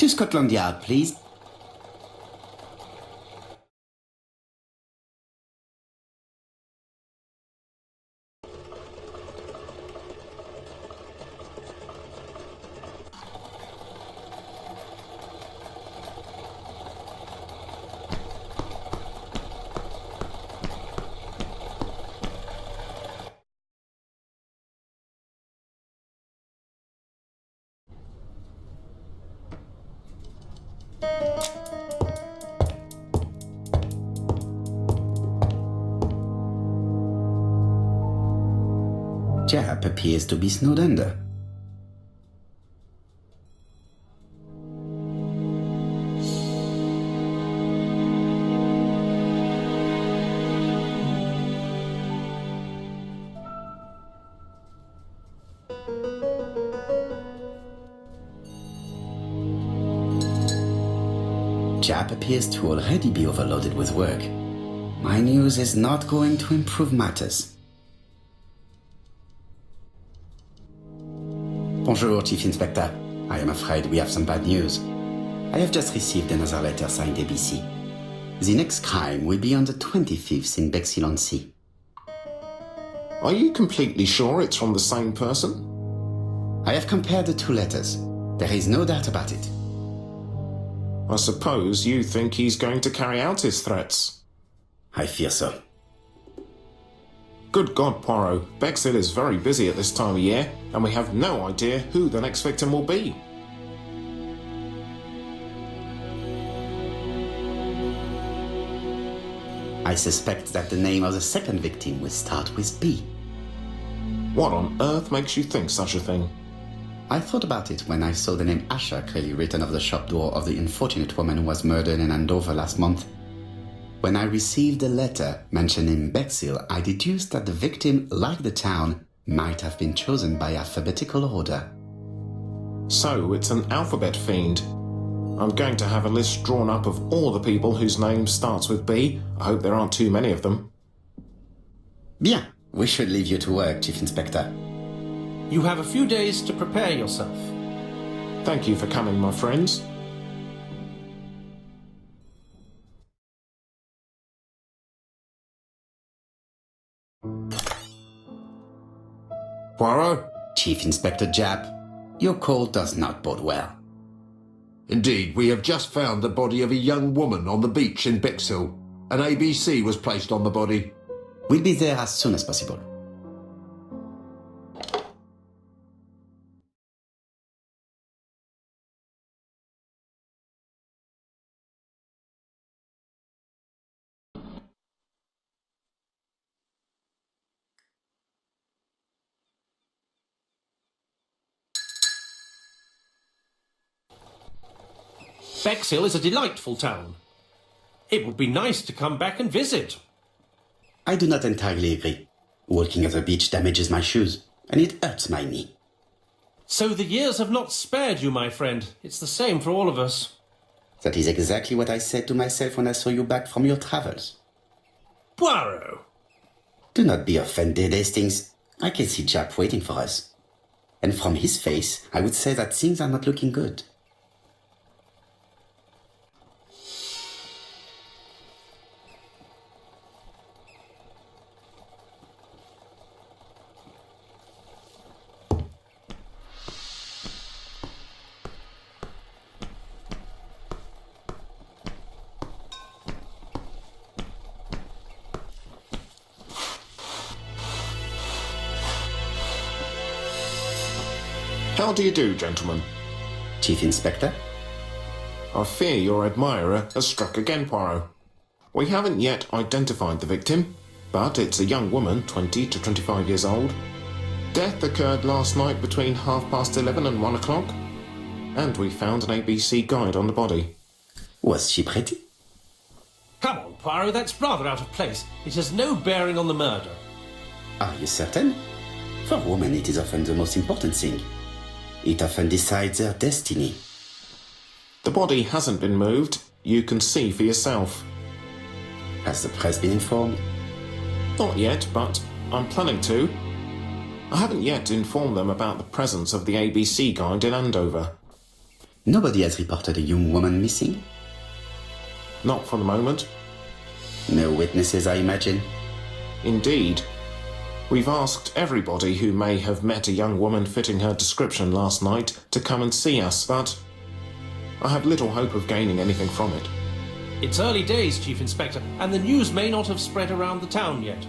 To Scotland Yard, please. Japp appears to be snowed under. Japp appears to already be overloaded with work. My news is not going to improve matters. Bonjour, Chief Inspector. I am afraid we have some bad news. I have just received another letter signed ABC. The next crime will be on the 25th in Bexhill-on-Sea. Are you completely sure it's from the same person? I have compared the two letters. There is no doubt about it. I suppose you think he's going to carry out his threats. I fear so. Good God, Poirot. Bexhill is very busy at this time of year, and we have no idea who the next victim will be. I suspect that the name of the second victim will start with B. What on earth makes you think such a thing? I thought about it when I saw the name Asher clearly written over the shop door of the unfortunate woman who was murdered in Andover last month. When I received a letter mentioning Bexhill, I deduced that the victim, like the town, might have been chosen by alphabetical order. So it's an alphabet fiend. I'm going to have a list drawn up of all the people whose name starts with B. I hope there aren't too many of them. Bien, we should leave you to work, Chief Inspector. You have a few days to prepare yourself. Thank you for coming, my friends. Poirot? Chief Inspector Japp, your call does not bode well. Indeed, we have just found the body of a young woman on the beach in Bexhill. An ABC was placed on the body. We'll be there as soon as possible. Bexhill is a delightful town. It would be nice to come back and visit. I do not entirely agree. Walking at the beach damages my shoes, and it hurts my knee. So the years have not spared you, my friend. It's the same for all of us. That is exactly what I said to myself when I saw you back from your travels. Poirot! Do not be offended, Hastings. I can see Japp waiting for us. And from his face, I would say that things are not looking good. How do you do, gentlemen? Chief Inspector? I fear your admirer has struck again, Poirot. We haven't yet identified the victim, but it's a young woman, 20 to 25 years old. Death occurred last night between 11:30 and 1 o'clock, and we found an ABC guide on the body. Was she pretty? Come on, Poirot, that's rather out of place. It has no bearing on the murder. Are you certain? For women, it is often the most important thing. It often decides their destiny. The body hasn't been moved. You can see for yourself. Has the press been informed? Not yet, but I'm planning to. I haven't yet informed them about the presence of the ABC guide in Andover. Nobody has reported a young woman missing? Not for the moment. No witnesses, I imagine? Indeed. We've asked everybody who may have met a young woman fitting her description last night to come and see us, but I have little hope of gaining anything from it. It's early days, Chief Inspector, and the news may not have spread around the town yet.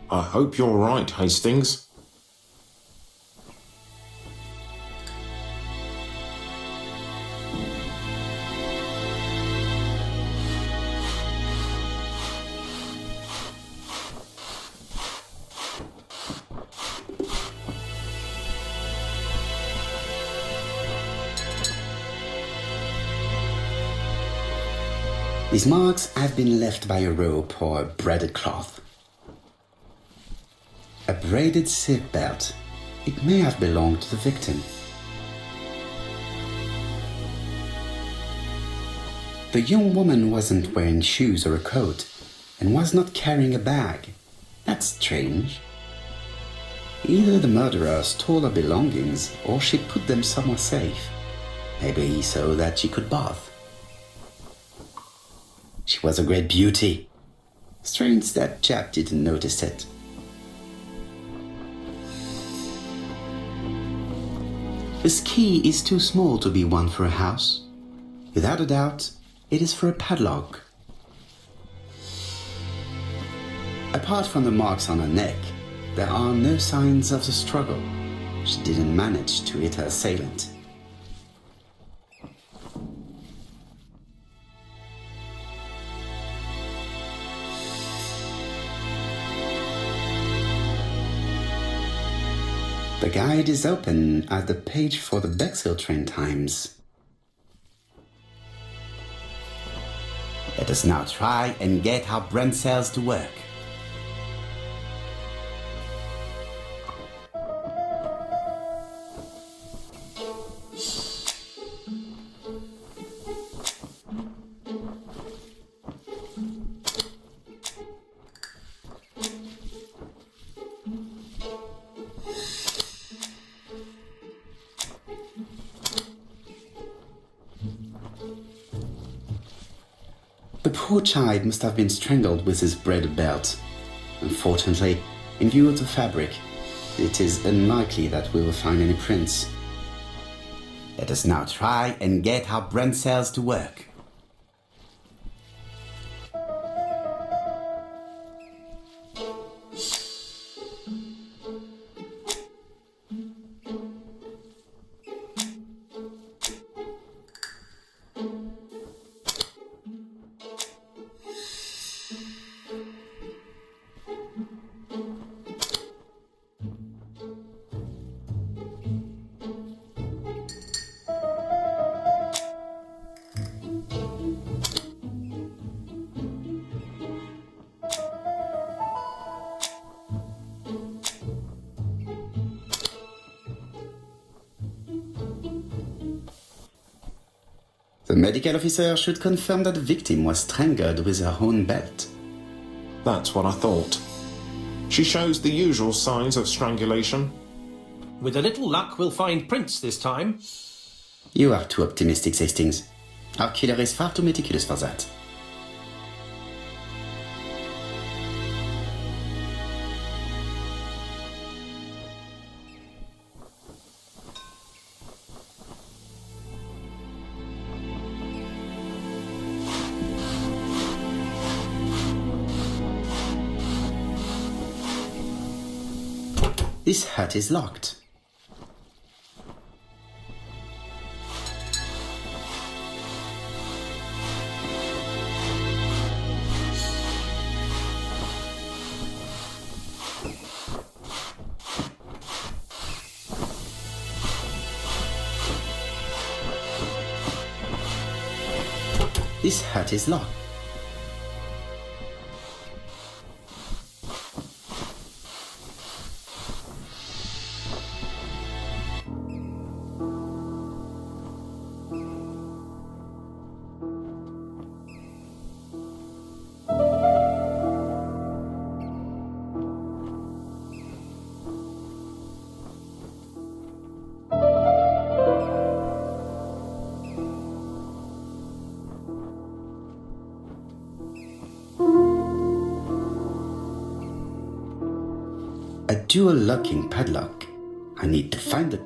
I hope you're right, Hastings. These marks have been left by a rope or a braided cloth. A braided silk belt. It may have belonged to the victim. The young woman wasn't wearing shoes or a coat and was not carrying a bag. That's strange. Either the murderer stole her belongings or she put them somewhere safe. Maybe so that she could bath. She was a great beauty. Strange that chap didn't notice it. This key is too small to be one for a house. Without a doubt, it is for a padlock. Apart from the marks on her neck, there are no signs of the struggle. She didn't manage to hit her assailant. The guide is open at the page for the Bexhill train times. Let us now try and get our brain cells to work. The poor child must have been strangled with his braided belt. Unfortunately, in view of the fabric, it is unlikely that we will find any prints. Let us now try and get our brain cells to work. The medical officer should confirm that the victim was strangled with her own belt. That's what I thought. She shows the usual signs of strangulation. With a little luck, we'll find prints this time. You are too optimistic, Hastings. Our killer is far too meticulous for that. This hut is locked. This hut is locked. A dual locking padlock. I need to find it.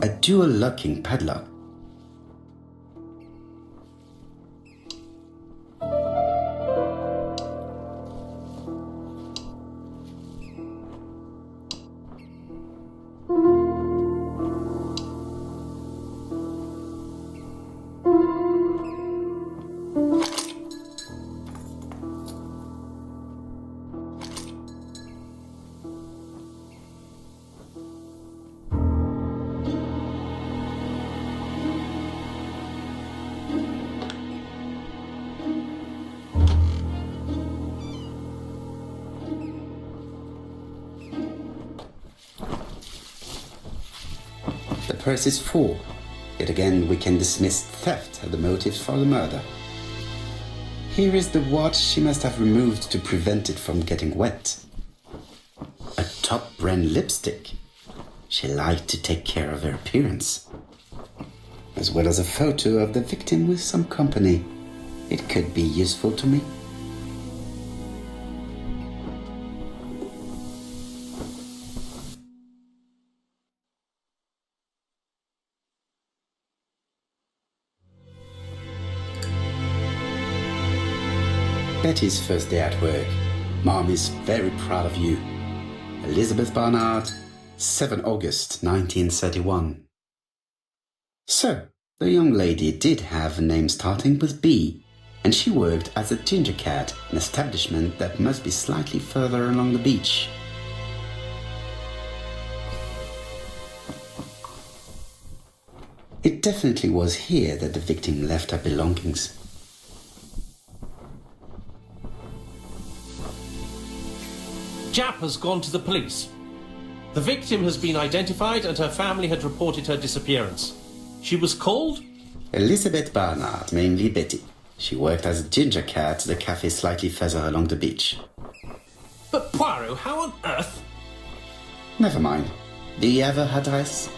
A dual locking padlock. The purse is full. Yet again we can dismiss theft as the motive for the murder. Here is the watch she must have removed to prevent it from getting wet. A top brand lipstick. She liked to take care of her appearance. As well as a photo of the victim with some company. It could be useful to me. Betty's first day at work. Mom is very proud of you. Elizabeth Barnard, 7 August 1931. So, the young lady did have a name starting with B, and she worked as a ginger cat, an establishment that must be slightly further along the beach. It definitely was here that the victim left her belongings. Jap has gone to the police. The victim has been identified and her family had reported her disappearance. She was called? Elizabeth Barnard, mainly Betty. She worked as a ginger cat at the cafe slightly further along the beach. But Poirot, how on earth? Never mind. Do you have her address?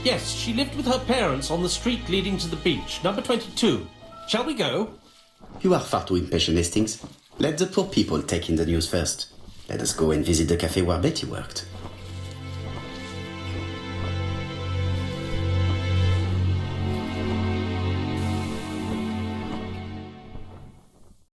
Yes, she lived with her parents on the street leading to the beach, number 22. Shall we go? You are far too impatient, Hastings. Let the poor people take in the news first. Let us go and visit the cafe where Betty worked.